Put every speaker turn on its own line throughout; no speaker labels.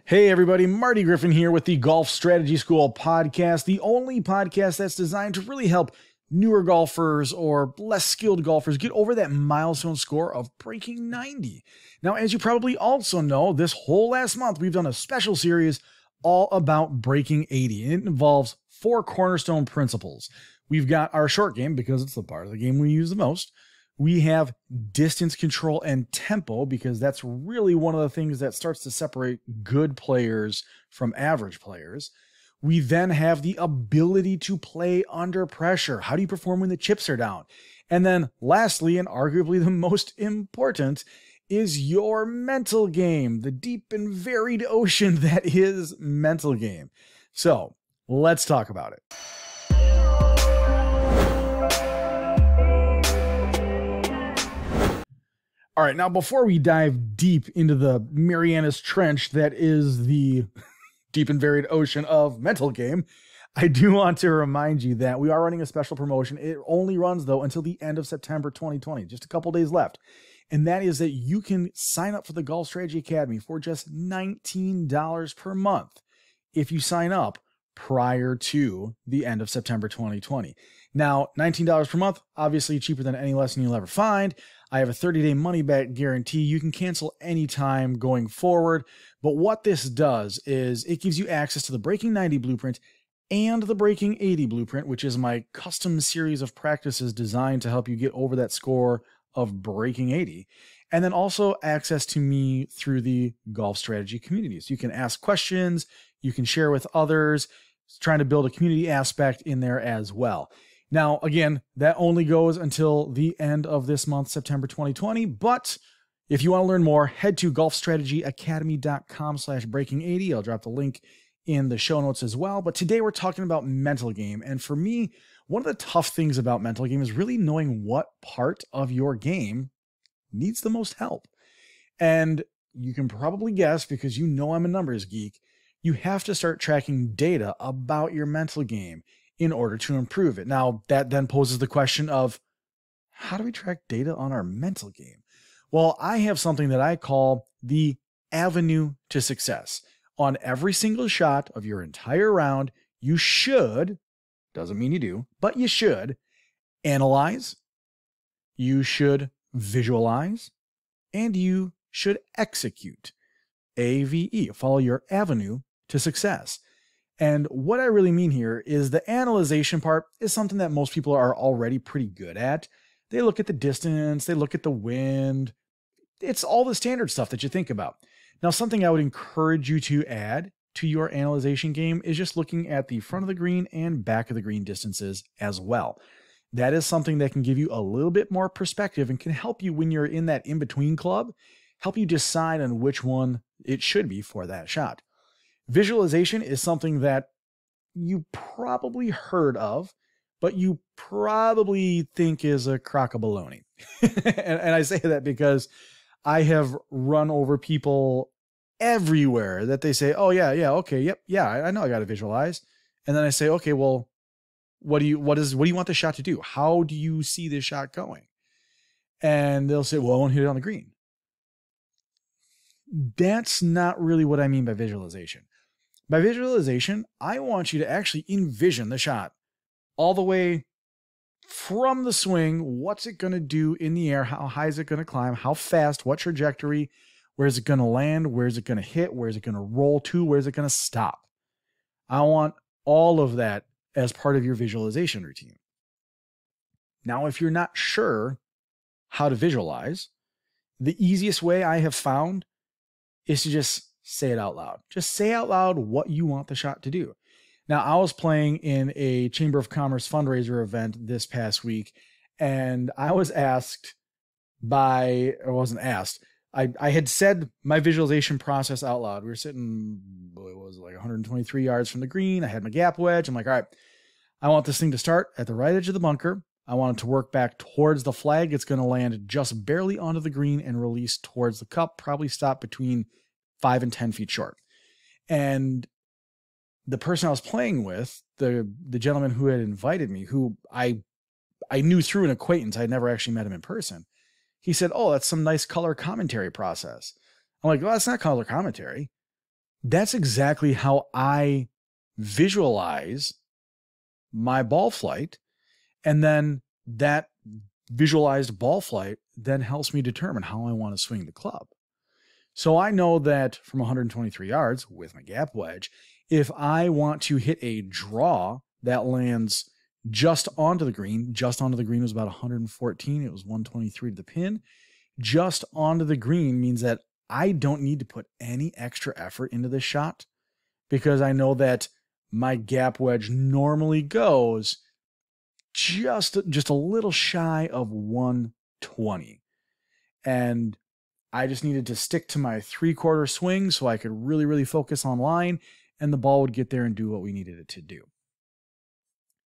Hey everybody, Marty Griffin here with the Golf Strategy School podcast, the only podcast that's designed to really help newer golfers or less skilled golfers get over that milestone score of breaking 90. Now, as you probably also know, this whole last month we've done a special series all about breaking 80, and it involves 4 cornerstone principles. We've got our short game, because it's the part of the game we use the most. We have distance control and tempo, because that's really one of the things that starts to separate good players from average players. We then have the ability to play under pressure. How do you perform when the chips are down? And then lastly, and arguably the most important, is your mental game, the deep and varied ocean that is mental game. So let's talk about it. All right, now before we dive deep into the Marianas Trench that is the deep and varied ocean of mental game, I do want to remind you that we are running a special promotion. It only runs, though, until the end of September 2020, just a couple days left. And that is that you can sign up for the Golf Strategy Academy for just $19 per month if you sign up prior to the end of September 2020. Now, $19 per month, obviously cheaper than any lesson you'll ever find. I have a 30-day money-back guarantee. You can cancel anytime going forward. But what this does is it gives you access to the Breaking 90 Blueprint and the Breaking 80 Blueprint, which is my custom series of practices designed to help you get over that score of breaking 80. And then also access to me through the Golf Strategy communities. You can ask questions. You can share with others. It's trying to build a community aspect in there as well. Now, again, that only goes until the end of this month, September 2020. But if you want to learn more, head to golfstrategyacademy.com/breaking80. I'll drop the link in the show notes as well. But today we're talking about mental game. And for me, one of the tough things about mental game is really knowing what part of your game needs the most help. And you can probably guess, because you know I'm a numbers geek, you have to start tracking data about your mental game in order to improve it. Now, that then poses the question of, how do we track data on our mental game? Well, I have something that I call the avenue to success. On every single shot of your entire round, you should, doesn't mean you do, but you should analyze, you should visualize, and you should execute. AVE, follow your avenue to success. And what I really mean here is the analyzation part is something that most people are already pretty good at. They look at the distance, they look at the wind. It's all the standard stuff that you think about. Now, something I would encourage you to add to your analyzation game is just looking at the front of the green and back of the green distances as well. That is something that can give you a little bit more perspective and can help you when you're in that in-between club, help you decide on which one it should be for that shot. Visualization is something that you probably heard of, but you probably think is a crock of baloney. and I say that because I have run over people everywhere that they say, oh yeah, okay, yep, yeah, I know I got to visualize. And then I say, okay, well, what do you want the shot to do? How do you see this shot going? And they'll say, well, I won't hit it on the green. That's not really what I mean by visualization. By visualization, I want you to actually envision the shot all the way from the swing. What's it going to do in the air? How high is it going to climb? How fast? What trajectory? Where is it going to land? Where is it going to hit? Where is it going to roll to? Where is it going to stop? I want all of that as part of your visualization routine. Now, if you're not sure how to visualize, the easiest way I have found is to just say it out loud. Just say out loud what you want the shot to do. Now, I was playing in a Chamber of Commerce fundraiser event this past week, and I was asked I had said my visualization process out loud. We were sitting, it was like 123 yards from the green. I had my gap wedge. I'm like, all right, I want this thing to start at the right edge of the bunker. I want it to work back towards the flag. It's going to land just barely onto the green and release towards the cup, probably stop between 5 and 10 feet short. And the person I was playing with, the gentleman who had invited me, who I knew through an acquaintance, I had never actually met him in person. He said, oh, that's some nice color commentary process. I'm like, well, that's not color commentary. That's exactly how I visualize my ball flight. And then that visualized ball flight then helps me determine how I want to swing the club. So I know that from 123 yards with my gap wedge, if I want to hit a draw that lands just onto the green was about 114. It was 123 to the pin. Just onto the green means that I don't need to put any extra effort into this shot, because I know that my gap wedge normally goes just a little shy of 120. And I just needed to stick to my 3/4 swing so I could really, really focus on line, and the ball would get there and do what we needed it to do.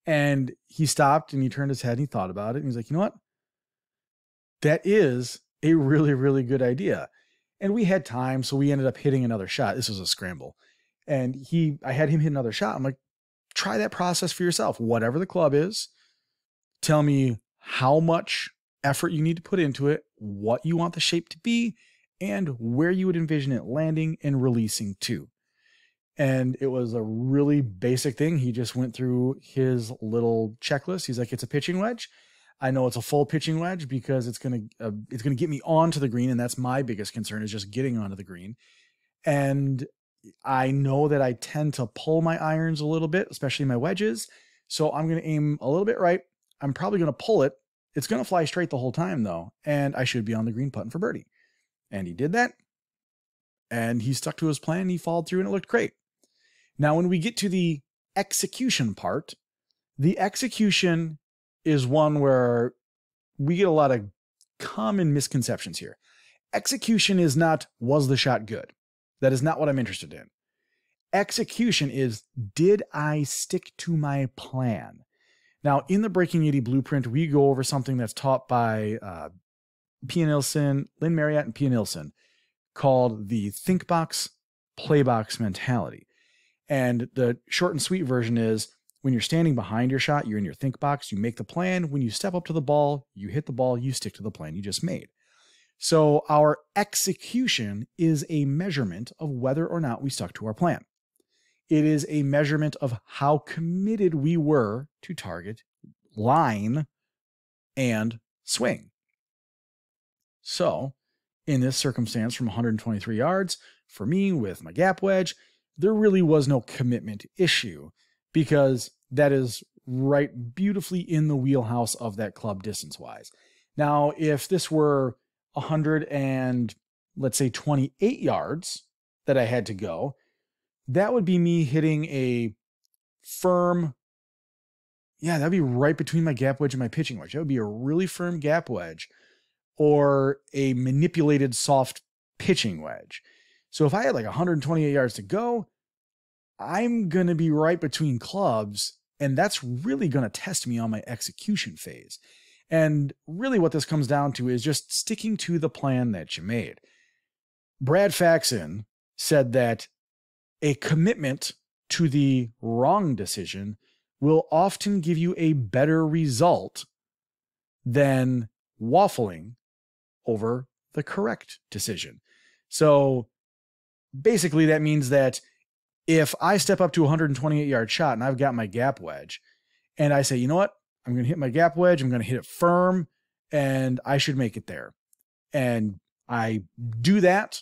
And he stopped and he turned his head and he thought about it. And he's like, you know what? That is a really, really good idea. And we had time, so we ended up hitting another shot. This was a scramble. And I had him hit another shot. I'm like, try that process for yourself. Whatever the club is, tell me how much effort you need to put into it, what you want the shape to be, and where you would envision it landing and releasing to. And it was a really basic thing. He just went through his little checklist. He's like, it's a pitching wedge. I know it's a full pitching wedge because it's going to get me onto the green. And that's my biggest concern, is just getting onto the green. And I know that I tend to pull my irons a little bit, especially my wedges. So I'm going to aim a little bit right. I'm probably going to pull it. It's going to fly straight the whole time though. And I should be on the green putting for birdie. And he did that. And he stuck to his plan. He followed through and it looked great. Now, when we get to the execution part, the execution is one where we get a lot of common misconceptions here. Execution is not, was the shot good? That is not what I'm interested in. Execution is, did I stick to my plan? Now, in the Breaking 80 blueprint, we go over something that's taught by Pia Nilsson, Lynn Marriott and Pia Nilsson, called the think box, play box mentality. And the short and sweet version is, when you're standing behind your shot, you're in your think box, you make the plan. When you step up to the ball, you hit the ball, you stick to the plan you just made. So our execution is a measurement of whether or not we stuck to our plan. It is a measurement of how committed we were to target, line, and swing. So in this circumstance from 123 yards, for me with my gap wedge, there really was no commitment issue, because that is right beautifully in the wheelhouse of that club distance-wise. Now, if this were 100 and let's say 28 yards that I had to go, that would be me hitting a firm, that'd be right between my gap wedge and my pitching wedge. That would be a really firm gap wedge or a manipulated soft pitching wedge. So if I had like 128 yards to go, I'm going to be right between clubs, and that's really going to test me on my execution phase. And really what this comes down to is just sticking to the plan that you made. Brad Faxon said that a commitment to the wrong decision will often give you a better result than waffling over the correct decision. So basically that means that if I step up to a 128-yard shot and I've got my gap wedge and I say, you know what, I'm going to hit my gap wedge, I'm going to hit it firm, and I should make it there, and I do that,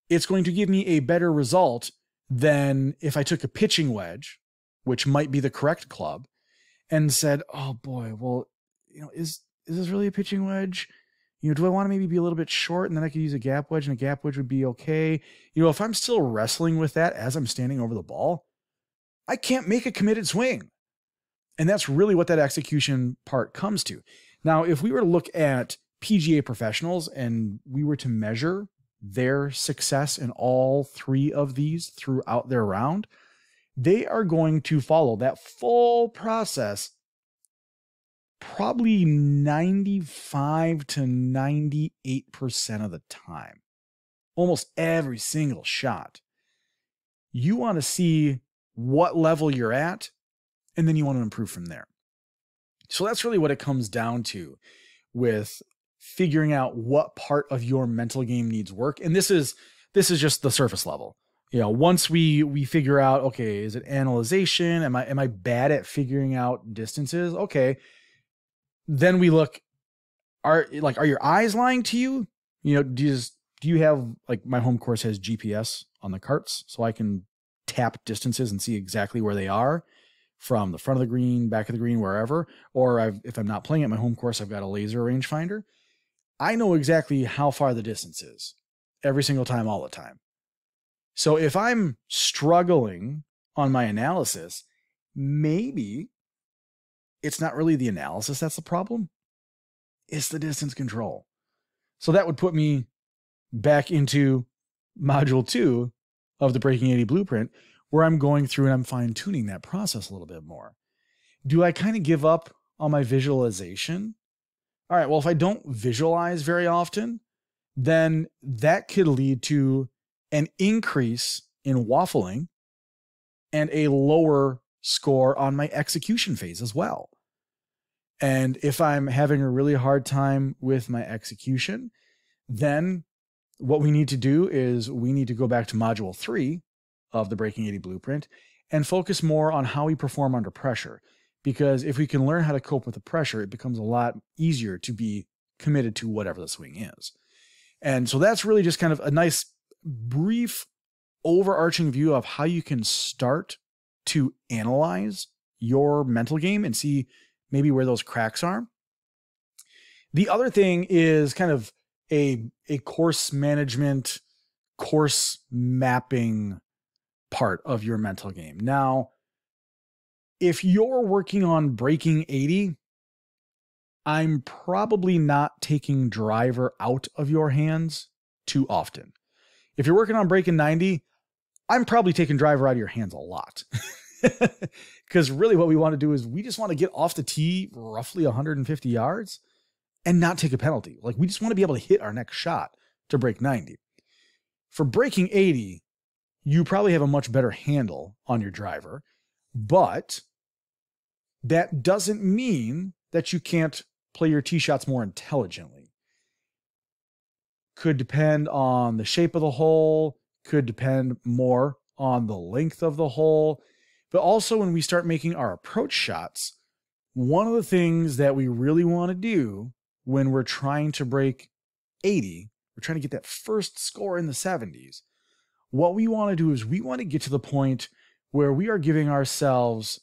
it's going to give me a better result than if I took a pitching wedge, which might be the correct club, and said, oh boy, well, is this really a pitching wedge? Do I want to maybe be a little bit short and then I could use a gap wedge and a gap wedge would be okay? If I'm still wrestling with that as I'm standing over the ball, I can't make a committed swing. And that's really what that execution part comes to. Now, if we were to look at PGA professionals and we were to measure their success in all three of these throughout their round, they are going to follow that full process probably 95 to 98% of the time. Almost every single shot. You want to see what level you're at, and then you want to improve from there. So that's really what it comes down to with figuring out what part of your mental game needs work. And this is just the surface level. once we figure out, okay, is it analyzation? Am I bad at figuring out distances? Okay. Then we look, are your eyes lying to you? Do you have, like, my home course has GPS on the carts, so I can tap distances and see exactly where they are from the front of the green, back of the green, wherever. Or if I'm not playing at my home course, I've got a laser rangefinder. I know exactly how far the distance is every single time, all the time. So if I'm struggling on my analysis, maybe it's not really the analysis that's the problem. It's the distance control. So that would put me back into module 2 of the Breaking 80 blueprint, where I'm going through and I'm fine-tuning that process a little bit more. Do I kind of give up on my visualization? All right, well, if I don't visualize very often, then that could lead to an increase in waffling and a lower score on my execution phase as well. And if I'm having a really hard time with my execution, then what we need to do is we need to go back to module 3 of the Breaking 80 blueprint and focus more on how we perform under pressure. Because if we can learn how to cope with the pressure, it becomes a lot easier to be committed to whatever the swing is. And so that's really just kind of a nice, brief, overarching view of how you can start to analyze your mental game and see maybe where those cracks are. The other thing is kind of a course management, course mapping part of your mental game. Now, if you're working on Breaking 80, I'm probably not taking driver out of your hands too often. If you're working on Breaking 90, I'm probably taking driver out of your hands a lot. Because really what we want to do is we just want to get off the tee roughly 150 yards and not take a penalty. Like, we just want to be able to hit our next shot to break 90. For Breaking 80, you probably have a much better handle on your driver, but that doesn't mean that you can't play your tee shots more intelligently. Could depend on the shape of the hole, could depend more on the length of the hole. But also when we start making our approach shots, one of the things that we really want to do when we're trying to break 80, we're trying to get that first score in the 70s. What we want to do is we want to get to the point where we are giving ourselves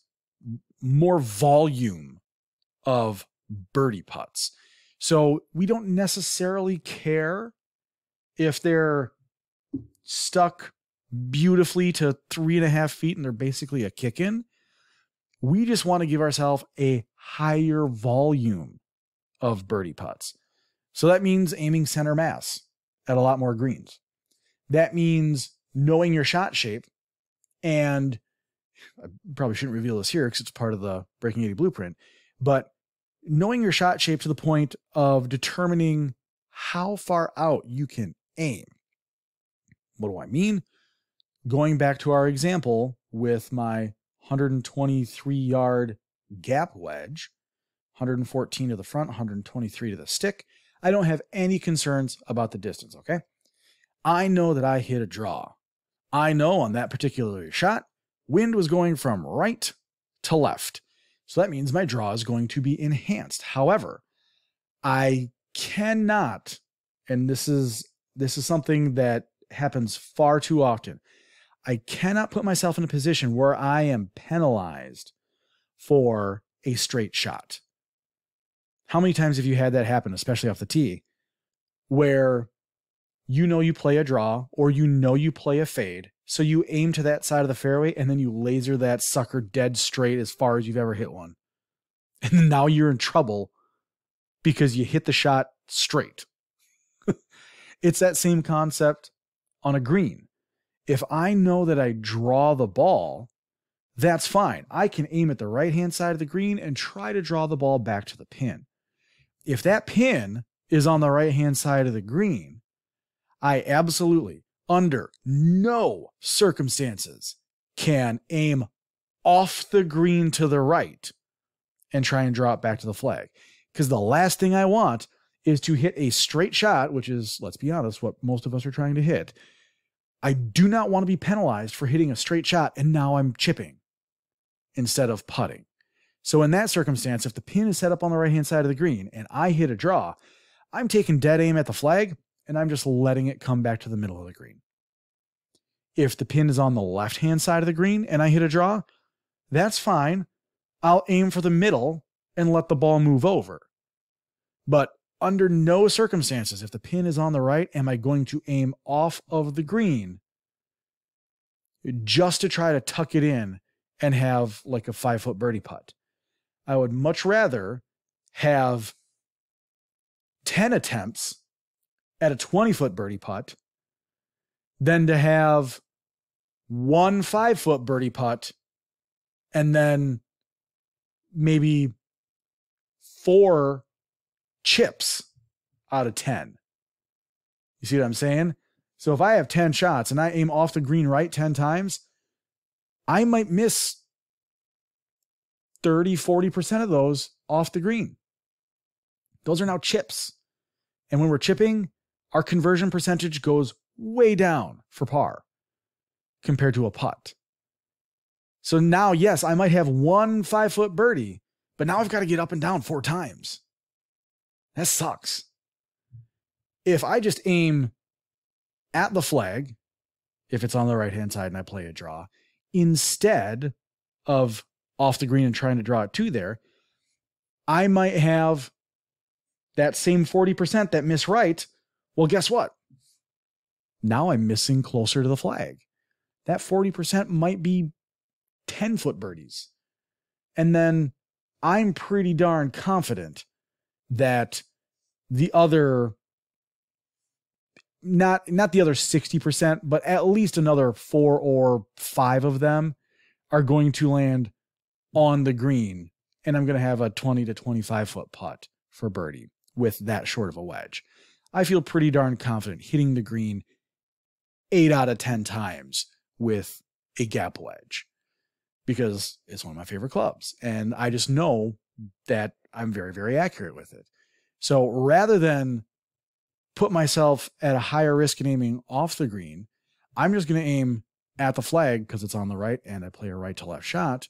more volume of birdie putts. So we don't necessarily care if they're stuck beautifully to 3.5 feet and they're basically a kick in. We just want to give ourselves a higher volume of birdie putts. So that means aiming center mass at a lot more greens. That means knowing your shot shape, and I probably shouldn't reveal this here because it's part of the Breaking 80 blueprint, but knowing your shot shape to the point of determining how far out you can aim. What do I mean? Going back to our example with my 123-yard gap wedge, 114 to the front, 123 to the stick, I don't have any concerns about the distance, okay? I know that I hit a draw. I know on that particular shot, wind was going from right to left. So that means my draw is going to be enhanced. However, I cannot, and this is something that happens far too often, I cannot put myself in a position where I am penalized for a straight shot. How many times have you had that happen, especially off the tee, where you play a draw or you play a fade, so you aim to that side of the fairway and then you laser that sucker dead straight as far as you've ever hit one. And then now you're in trouble because you hit the shot straight. It's that same concept on a green. If I know that I draw the ball, that's fine. I can aim at the right-hand side of the green and try to draw the ball back to the pin. If that pin is on the right-hand side of the green, I absolutely, under no circumstances, can aim off the green to the right and try and draw it back to the flag. Because the last thing I want is to hit a straight shot, which is, let's be honest, what most of us are trying to hit, I do not want to be penalized for hitting a straight shot and now I'm chipping instead of putting. So in that circumstance, if the pin is set up on the right-hand side of the green and I hit a draw, I'm taking dead aim at the flag and I'm just letting it come back to the middle of the green. If the pin is on the left-hand side of the green and I hit a draw, that's fine. I'll aim for the middle and let the ball move over. But under no circumstances, if the pin is on the right, am I going to aim off of the green just to try to tuck it in and have like a 5-foot birdie putt. I would much rather have 10 attempts at a 20-foot birdie putt than to have one 5-foot birdie putt and then maybe 4 chips out of 10. You see what I'm saying? So if I have 10 shots and I aim off the green right 10 times, I might miss 30-40% of those off the green. Those are now chips. And when we're chipping, our conversion percentage goes way down for par compared to a putt. So now, yes, I might have one 5-foot birdie, but now I've got to get up and down 4 times. That sucks. If I just aim at the flag, if it's on the right-hand side and I play a draw, instead of off the green and trying to draw it to there, I might have that same 40% that miss right. Well, guess what? Now I'm missing closer to the flag. That 40% might be 10-foot birdies. And then I'm pretty darn confident that the other, not the other 60%, but at least another 4 or 5 of them are going to land on the green. And I'm going to have a 20 to 25-foot putt for birdie with that short of a wedge. I feel pretty darn confident hitting the green 8 out of 10 times with a gap wedge because it's one of my favorite clubs. And I just know that I'm very, very accurate with it. So rather than put myself at a higher risk in aiming off the green, I'm just going to aim at the flag because it's on the right and I play a right to left shot.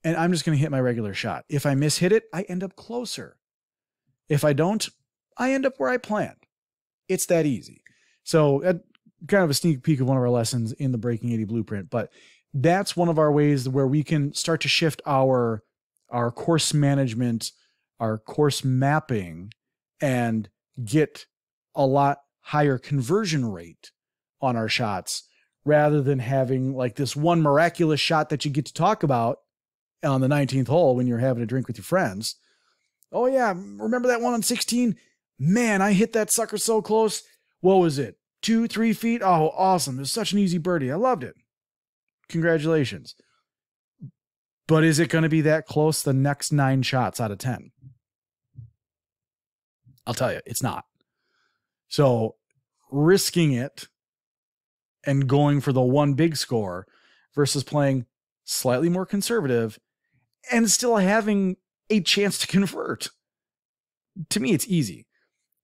And I'm just going to hit my regular shot. If I mishit it, I end up closer. If I don't, I end up where I planned. It's that easy. So kind of a sneak peek of one of our lessons in the Breaking 80 Blueprint, but that's one of our ways where we can start to shift our course management, our course mapping, and get a lot higher conversion rate on our shots rather than having like this one miraculous shot that you get to talk about on the 19th hole when you're having a drink with your friends. Oh yeah, remember that one on 16? Man, I hit that sucker so close. What was it? 2-3 feet? Oh, awesome. It was such an easy birdie. I loved it. Congratulations. But is it going to be that close the next 9 shots out of 10? I'll tell you, it's not. So risking it and going for the one big score versus playing slightly more conservative and still having a chance to convert. To me, it's easy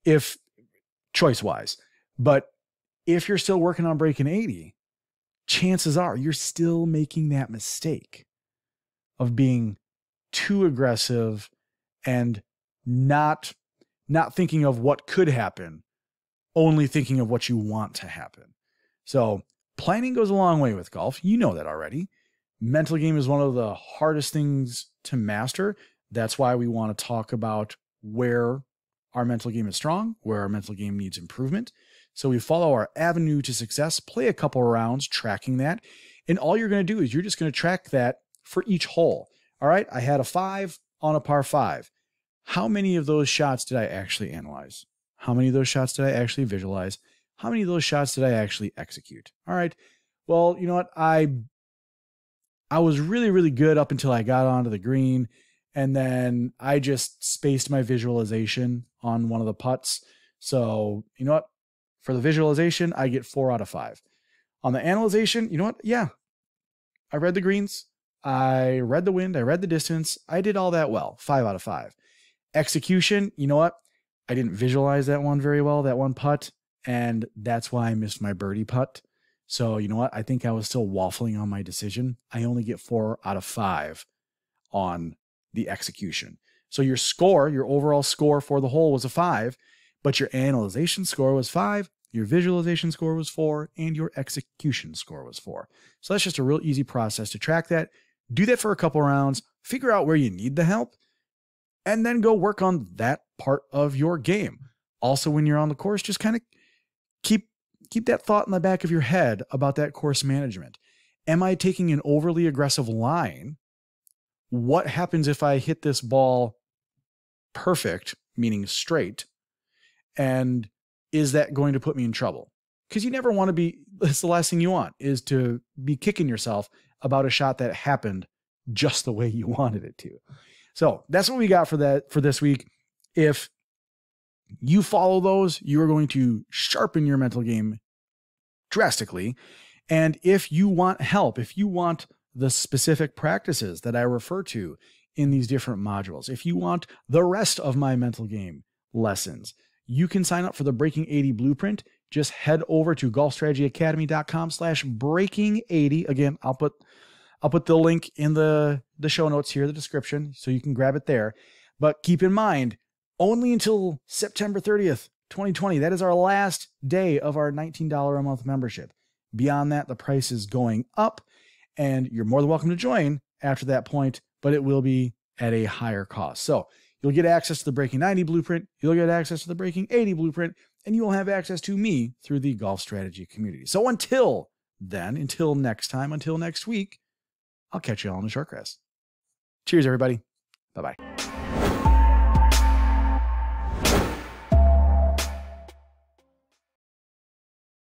if choice-wise. But if you're still working on breaking 80, chances are you're still making that mistake of being too aggressive and not thinking of what could happen, only thinking of what you want to happen. So planning goes a long way with golf. You know that already. Mental game is one of the hardest things to master. That's why we want to talk about where our mental game is strong, where our mental game needs improvement. So we follow our avenue to success, play a couple of rounds tracking that. And all you're going to do is you're just going to track that for each hole. All right, I had a 5 on a par 5. How many of those shots did I actually analyze? How many of those shots did I actually visualize? How many of those shots did I actually execute? All right, well, you know what? I was really, really good up until I got onto the green. And then I just spaced my visualization on one of the putts. So, you know what? For the visualization, I get 4 out of 5. On the analyzation, you know what? Yeah, I read the greens. I read the wind. I read the distance. I did all that well. 5 out of 5. Execution, you know what? I didn't visualize that one very well, that one putt. and that's why I missed my birdie putt. So you know what? I think I was still waffling on my decision. I only get 4 out of 5 on the execution. So your score, your overall score for the hole was a 5, but your analyzation score was 5, your visualization score was 4, and your execution score was 4. So that's just a real easy process to track that. Do that for a couple rounds, figure out where you need the help, and then go work on that part of your game. Also, when you're on the course, just kind of keep that thought in the back of your head about that course management. Am I taking an overly aggressive line? What happens if I hit this ball perfect, meaning straight? And is that going to put me in trouble? Because you never want to be, that's the last thing you want, is to be kicking yourself about a shot that happened just the way you wanted it to. So that's what we got for this week. If you follow those, you are going to sharpen your mental game drastically. And if you want help, if you want the specific practices that I refer to in these different modules, if you want the rest of my mental game lessons, you can sign up for the Breaking 80 Blueprint. Just head over to golfstrategyacademy.com/breaking80. Again, I'll put the link in the show notes here, the description, so you can grab it there. But keep in mind, only until September 30th, 2020. That is our last day of our $19 a month membership. Beyond that, the price is going up, and you're more than welcome to join after that point, but it will be at a higher cost. So you'll get access to the Breaking 90 Blueprint, you'll get access to the Breaking 80 Blueprint, and you will have access to me through the Golf Strategy community. So until then, until next time, until next week, I'll catch you all on the short grass. Cheers, everybody. Bye-bye.